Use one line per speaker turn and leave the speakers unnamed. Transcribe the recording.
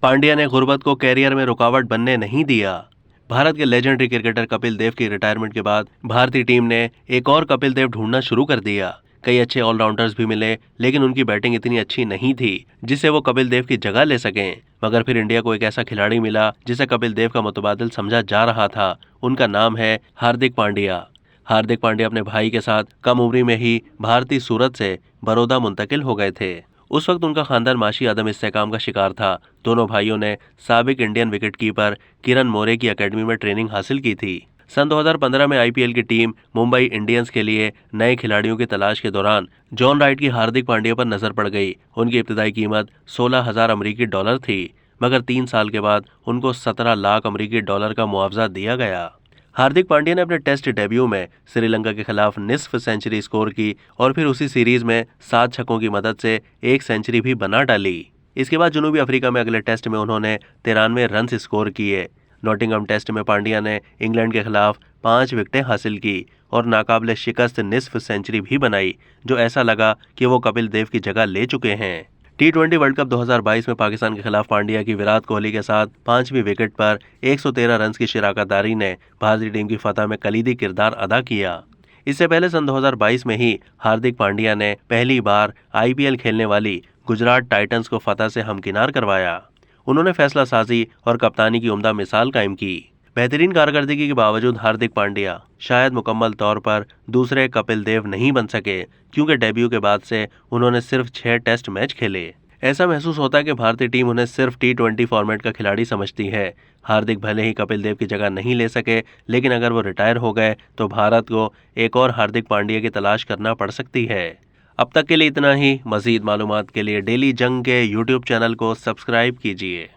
पांड्या ने गुरबत को कैरियर में रुकावट बनने नहीं दिया। भारत के लेजेंडरी क्रिकेटर कपिल देव की रिटायरमेंट के बाद भारतीय टीम ने एक और कपिल देव ढूंढना शुरू कर दिया। कई अच्छे ऑलराउंडर्स भी मिले, लेकिन उनकी बैटिंग इतनी अच्छी नहीं थी जिससे वो कपिल देव की जगह ले सकें। मगर फिर इंडिया को एक ऐसा खिलाड़ी मिला जिसे कपिल देव का मुतबादिल समझा जा रहा था। उनका नाम है हार्दिक पांड्या। हार्दिक पांड्या अपने भाई के साथ कम उम्र में ही भारतीय सूरत से बड़ौदा मुंतकिल हो गए थे। उस वक्त उनका खानदान माशी अदम इस्तेहकाम का शिकार था। दोनों भाइयों ने साबिक इंडियन विकेटकीपर किरण मोरे की एकेडमी में ट्रेनिंग हासिल की थी। सन 2015 में आईपीएल की टीम मुंबई इंडियंस के लिए नए खिलाड़ियों की तलाश के दौरान जॉन राइट की हार्दिक पांड्या पर नजर पड़ गई। उनकी इब्तिदाई कीमत 16,000 अमरीकी डॉलर थी, मगर 3 साल के बाद उनको 17 लाख अमरीकी डॉलर का मुआवजा दिया गया। हार्दिक पांड्या ने अपने टेस्ट डेब्यू में श्रीलंका के खिलाफ निस्फ सेंचुरी स्कोर की और फिर उसी सीरीज में 7 छक्कों की मदद से 1 सेंचुरी भी बना डाली। इसके बाद जनूबी अफ्रीका में अगले टेस्ट में उन्होंने 93 रन स्कोर किए। नॉटिंघम टेस्ट में पांड्या ने इंग्लैंड के खिलाफ 5 विकेटें हासिल की और नाकाबिले शिकस्त निस्फ सेंचुरी भी बनाई, जो ऐसा लगा कि वो कपिल देव की जगह ले चुके हैं। T20 वर्ल्ड कप 2022 में पाकिस्तान के खिलाफ पांड्या की विराट कोहली के साथ 5वीं विकेट पर 113 रन की शिराकतदारी ने भारतीय टीम की फतह में कलीदी किरदार अदा किया। इससे पहले सन 2022 में ही हार्दिक पांड्या ने पहली बार आईपीएल खेलने वाली गुजरात टाइटंस को फतह से हमकिनार करवाया। उन्होंने फैसला साजी और कप्तानी की उम्दा मिसाल कायम की। बेहतरीन कारकर्दगी के बावजूद हार्दिक पांड्या शायद मुकम्मल तौर पर दूसरे कपिल देव नहीं बन सके, क्योंकि डेब्यू के बाद से उन्होंने सिर्फ 6 टेस्ट मैच खेले। ऐसा महसूस होता है कि भारतीय टीम उन्हें सिर्फ T20 फॉर्मेट का खिलाड़ी समझती है। हार्दिक भले ही कपिल देव की जगह नहीं ले सके, लेकिन अगर वो रिटायर हो गए तो भारत को एक और हार्दिक पांड्या की तलाश करना पड़ सकती है। अब तक के लिए इतना ही। मजीद मालूमात के लिए डेली जंग के यूट्यूब चैनल को सब्सक्राइब कीजिए।